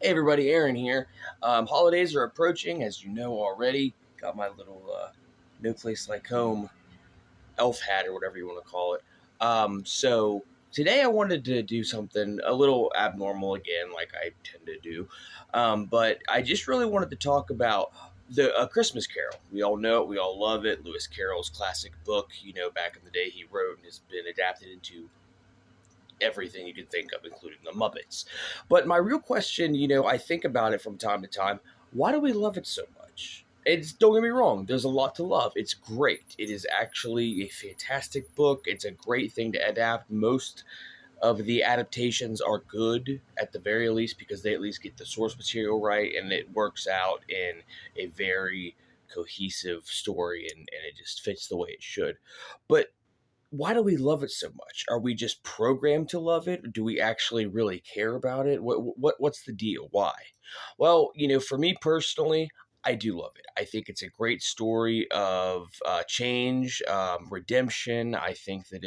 Hey everybody, Aaron here. Holidays are approaching, as you know already. Got my little No Place Like Home elf hat or whatever you want to call it. So today I wanted to do something a little abnormal again, like I tend to do. But I just really wanted to talk about the Christmas Carol. We all know it, we all love it. Lewis Carroll's classic book, back in the day he wrote and has been adapted into everything you can think of, including the Muppets. But my real question, I think about it from time to time. Why do we love it so much? It's don't get me wrong. There's a lot to love. It's great. It is actually a fantastic book. It's a great thing to adapt. Most of the adaptations are good at the very least because they at least get the source material right and it works out in a very cohesive story and it just fits the way it should. But why do we love it so much? Are we just programmed to love it? Do we actually really care about it? What's the deal? Why? Well, for me personally, I do love it. I think it's a great story of change, redemption. I think that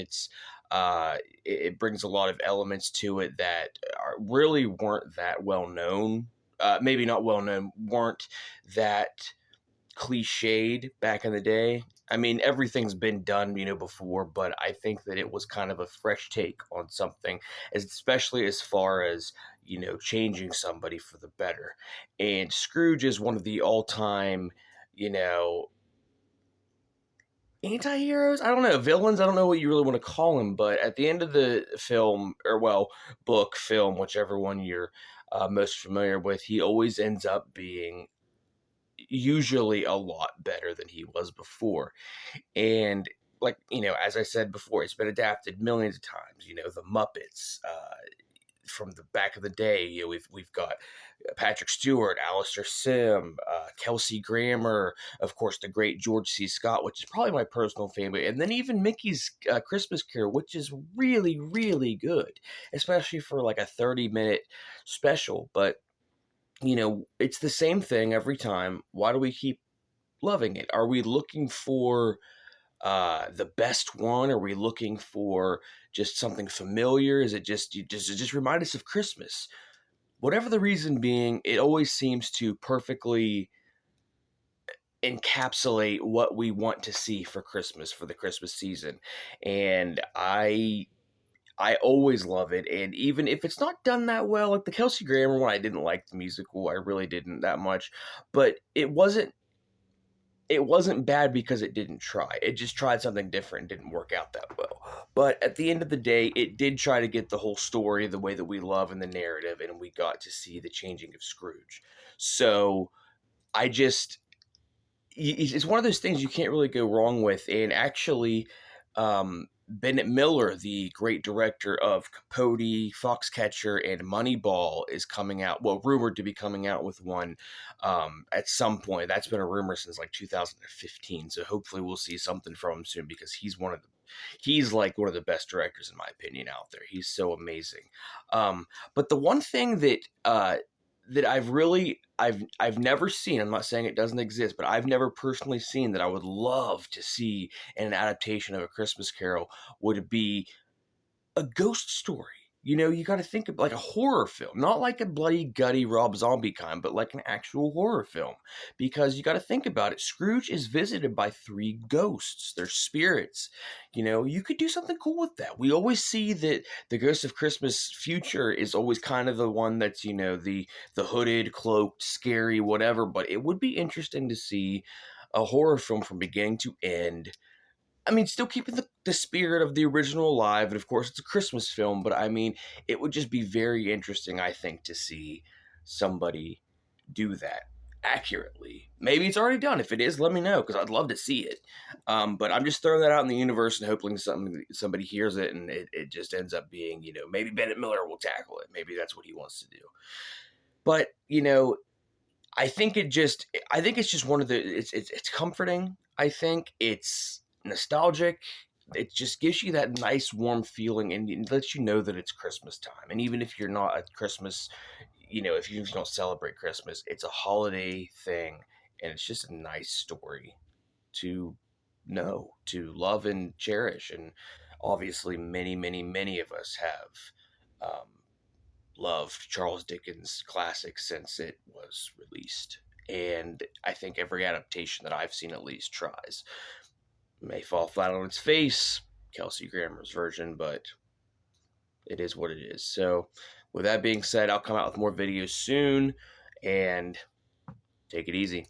it brings a lot of elements to it that really weren't that well known. Maybe not well known, weren't that cliched back in the day. I mean, everything's been done, before, but I think that it was kind of a fresh take on something, especially as far as, changing somebody for the better. And Scrooge is one of the all-time, you know, anti-heroes. I don't know, villains. I don't know what you really want to call him, but at the end of the film, or well, book, film, whichever one you're most familiar with, he always ends up being usually a lot better than he was before. And like, as I said before, it's been adapted millions of times. The Muppets from the back of the day. We've got Patrick Stewart, Alistair Sim, Kelsey Grammer, of course, the great George C. Scott, which is probably my personal favorite, and then even Mickey's Christmas Carol, which is really, really good, especially for like a 30-minute special. But it's the same thing every time. Why do we keep loving it? Are we looking for the best one? Are we looking for just something familiar? Is it does it just remind us of Christmas? Whatever the reason being, it always seems to perfectly encapsulate what we want to see for Christmas, for the Christmas season. And I always love it, and even if it's not done that well, like the Kelsey Grammer one, I didn't like the musical. I really didn't that much, but it wasn't bad because it didn't try. It just tried something different and didn't work out that well. But at the end of the day, it did try to get the whole story the way that we love in the narrative, and we got to see the changing of Scrooge. So I just it's one of those things you can't really go wrong with. And actually, Bennett Miller, the great director of Capote, Foxcatcher, and Moneyball, is coming out. Well, rumored to be coming out with one at some point. That's been a rumor since like 2015. So hopefully we'll see something from him soon because he's like one of the best directors in my opinion out there. He's so amazing. But the one thing that I've never seen. I'm not saying it doesn't exist, but I've never personally seen that I would love to see in an adaptation of A Christmas Carol would be a ghost story. You got to think of like a horror film, not like a bloody, gutty Rob Zombie kind, but like an actual horror film. Because you got to think about it. Scrooge is visited by three ghosts. They're spirits. You could do something cool with that. We always see that the Ghost of Christmas Future is always kind of the one that's, the hooded, cloaked, scary, whatever. But it would be interesting to see a horror film from beginning to end. I mean, still keeping the spirit of the original alive, and of course, it's a Christmas film, but I mean, it would just be very interesting, I think, to see somebody do that accurately. Maybe it's already done. If it is, let me know, because I'd love to see it. But I'm just throwing that out in the universe and hoping somebody hears it, and it just ends up being, maybe Bennett Miller will tackle it. Maybe that's what he wants to do. But, I think it's just one of the, it's comforting. I think it's nostalgic. It just gives you that nice warm feeling and it lets you know that it's Christmas time. And even if you're not at Christmas, if you don't celebrate Christmas, it's a holiday thing and it's just a nice story to know, to love and cherish. And obviously many, many, many of us have loved Charles Dickens' classic since it was released. And I think every adaptation that I've seen at least tries. It may fall flat on its face, Kelsey Grammer's version, but it is what it is. So, with that being said, I'll come out with more videos soon, and take it easy.